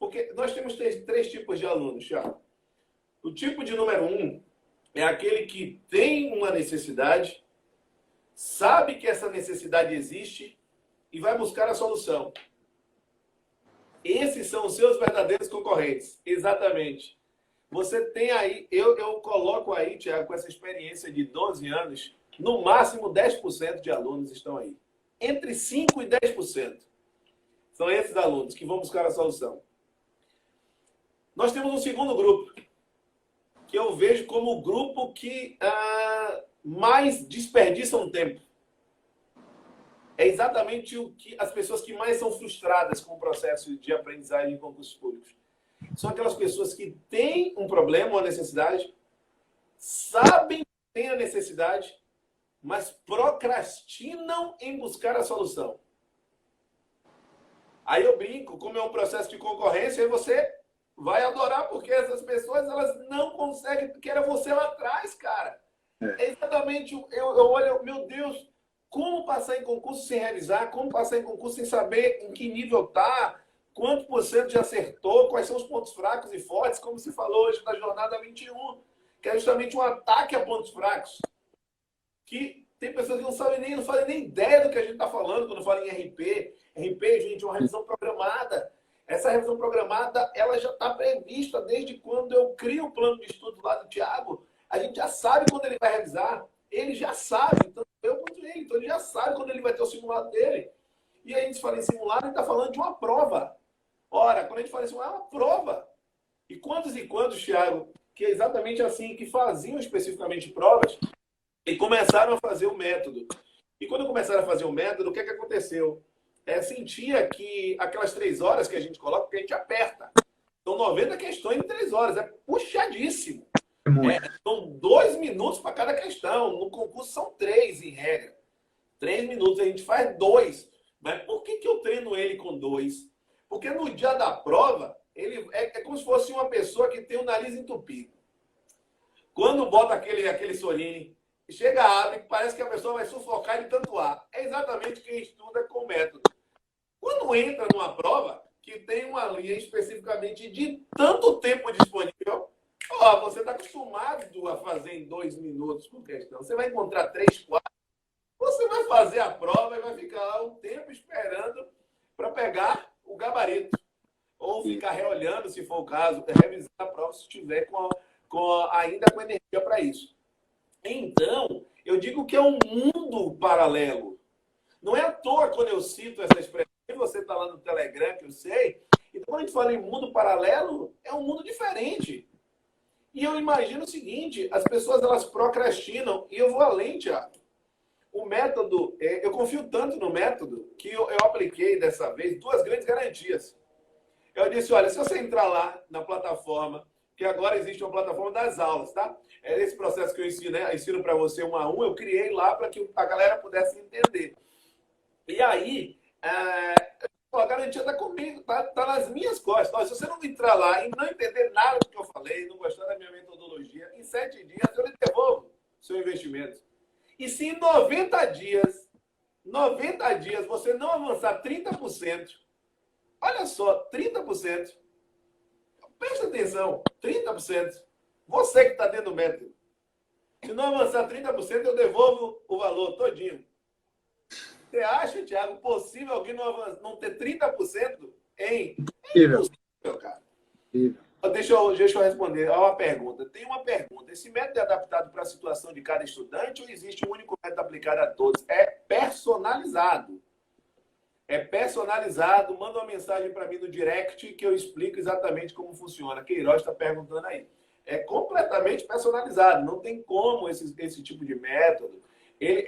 Porque nós temos três tipos de alunos, Thiago. O tipo de número 1 é aquele que tem uma necessidade, sabe que essa necessidade existe e vai buscar a solução. Esses são os seus verdadeiros concorrentes. Exatamente. Você tem aí, eu coloco aí, Thiago, com essa experiência de 12 anos, no máximo 10% de alunos estão aí. Entre 5% e 10%. São esses alunos que vão buscar a solução. Nós temos um segundo grupo, que eu vejo como o grupo que mais desperdiçam tempo. É exatamente o que as pessoas que mais são frustradas com o processo de aprendizagem em concursos públicos. São aquelas pessoas que têm um problema, uma necessidade, sabem que têm a necessidade, mas procrastinam em buscar a solução. Aí eu brinco, como é um processo de concorrência, aí você vai adorar, porque essas pessoas elas não conseguem, porque era você lá atrás, cara. É exatamente, eu olho, meu Deus, como passar em concurso sem realizar, como passar em concurso sem saber em que nível está, quanto por cento já acertou, quais são os pontos fracos e fortes, como se falou hoje na jornada 21, que é justamente um ataque a pontos fracos. Que tem pessoas que não fazem nem ideia do que a gente está falando quando fala em RP. RP, gente, é uma revisão programada. Essa revisão programada, ela já está prevista desde quando eu crio o plano de estudo lá do Thiago. A gente já sabe quando ele vai revisar. Ele já sabe, então eu quanto ele. Então ele já sabe quando ele vai ter o simulado dele. E aí a gente fala em simulado, a gente está falando de uma prova. Ora, quando a gente fala em simulado, é uma prova. E quantos, Thiago, que é exatamente assim, que faziam especificamente provas e começaram a fazer o método. E quando começaram a fazer o método, o que aconteceu? Sentia que aquelas 3 horas que a gente coloca, que a gente aperta. São 90 questões em 3 horas. É puxadíssimo. São 2 minutos para cada questão. No concurso são 3, em regra. 3 minutos. A gente faz 2. Mas por que eu treino ele com 2? Porque no dia da prova, ele é como se fosse uma pessoa que tem o nariz entupido. Quando bota aquele sorinho, chega, abre, parece que a pessoa vai sufocar de tanto ar. É exatamente quem estuda com método. Quando entra numa prova que tem uma linha especificamente de tanto tempo disponível, você está acostumado a fazer em 2 minutos por questão. Você vai encontrar 3, 4. Você vai fazer a prova e vai ficar lá um tempo esperando para pegar o gabarito. Ou ficar reolhando, se for o caso, revisar a prova se estiver ainda com energia para isso. Então, eu digo que é um mundo paralelo. Não é à toa quando eu cito essa expressão, você está lá no Telegram, que eu sei. Então, quando a gente fala em mundo paralelo, é um mundo diferente. E eu imagino o seguinte, as pessoas elas procrastinam, e eu vou além, Thiago. O método, eu confio tanto no método, que eu apliquei dessa vez 2 grandes garantias. Eu disse, olha, se você entrar lá na plataforma, que agora existe uma plataforma das aulas, tá? É esse processo que eu ensino, né? Ensino para você 1 a 1, eu criei lá para que a galera pudesse entender. E aí, a garantia está comigo, tá nas minhas costas. Então, se você não entrar lá e não entender nada do que eu falei, não gostar da minha metodologia, em 7 dias eu lhe devolvo o seu investimento. E se em 90 dias você não avançar 30%, olha só, 30%, presta atenção, 30%, você que está dentro do método, se não avançar 30%, eu devolvo o valor todinho. Você acha, Thiago, possível alguém não ter 30% em... É impossível, cara. Deixa eu responder a uma pergunta. Tem uma pergunta. Esse método é adaptado para a situação de cada estudante ou existe um único método aplicado a todos? É personalizado. É personalizado. Manda uma mensagem para mim no direct que eu explico exatamente como funciona. Queiroz está perguntando aí. É completamente personalizado. Não tem como esse tipo de método.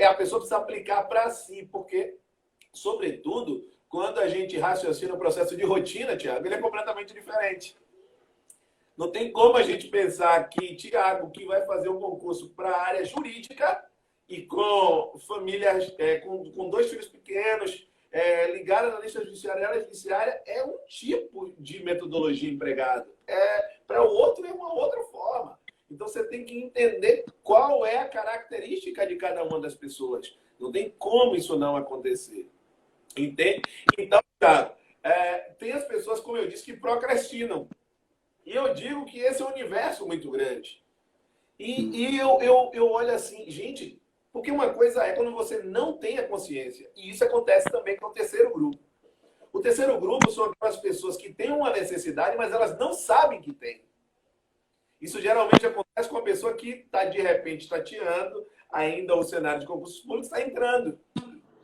A pessoa precisa aplicar para si, porque, sobretudo, quando a gente raciocina o processo de rotina, Thiago, ele é completamente diferente. Não tem como a gente pensar que Thiago, que vai fazer um concurso para a área jurídica e com famílias, com 2 filhos pequenos, ligada na lista judiciária, a área judiciária é um tipo de metodologia empregada. Para o outro é uma outra forma. Então você tem que entender qual é a característica de cada uma das pessoas. Não tem como isso não acontecer. Entende? Então, Thiago, tem as pessoas, como eu disse, que procrastinam. E eu digo que esse é um universo muito grande. E eu olho assim, gente, porque uma coisa é quando você não tem a consciência. E isso acontece também com o terceiro grupo. O terceiro grupo são aquelas pessoas que têm uma necessidade, mas elas não sabem que têm. Isso geralmente acontece com a pessoa que está, de repente, tateando ainda o cenário de concursos públicos, está entrando.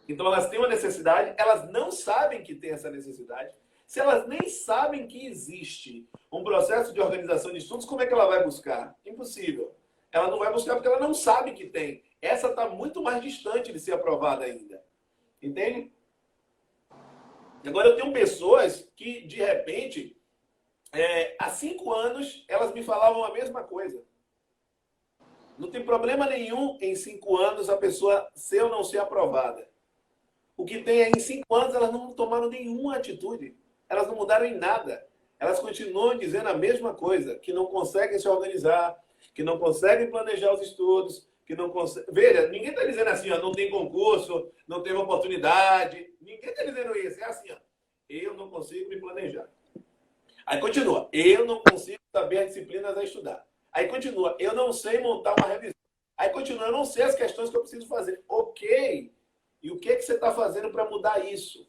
Então, elas têm uma necessidade, elas não sabem que tem essa necessidade. Se elas nem sabem que existe um processo de organização de estudos, como é que ela vai buscar? Impossível. Ela não vai buscar porque ela não sabe que tem. Essa está muito mais distante de ser aprovada ainda. Entende? Agora, eu tenho pessoas que, de repente, há 5 anos, elas me falavam a mesma coisa. Não tem problema nenhum em 5 anos a pessoa ser ou não ser aprovada. O que tem é em 5 anos elas não tomaram nenhuma atitude. Elas não mudaram em nada. Elas continuam dizendo a mesma coisa, que não conseguem se organizar, que não conseguem planejar os estudos, que não conseguem... Veja, ninguém está dizendo assim, ó, não tem concurso, não teve oportunidade. Ninguém está dizendo isso. É assim, ó, eu não consigo me planejar. Aí continua, eu não consigo saber as disciplinas a estudar. Aí continua, eu não sei montar uma revisão. Aí continua, eu não sei as questões que eu preciso fazer. Ok. E o que você está fazendo para mudar isso?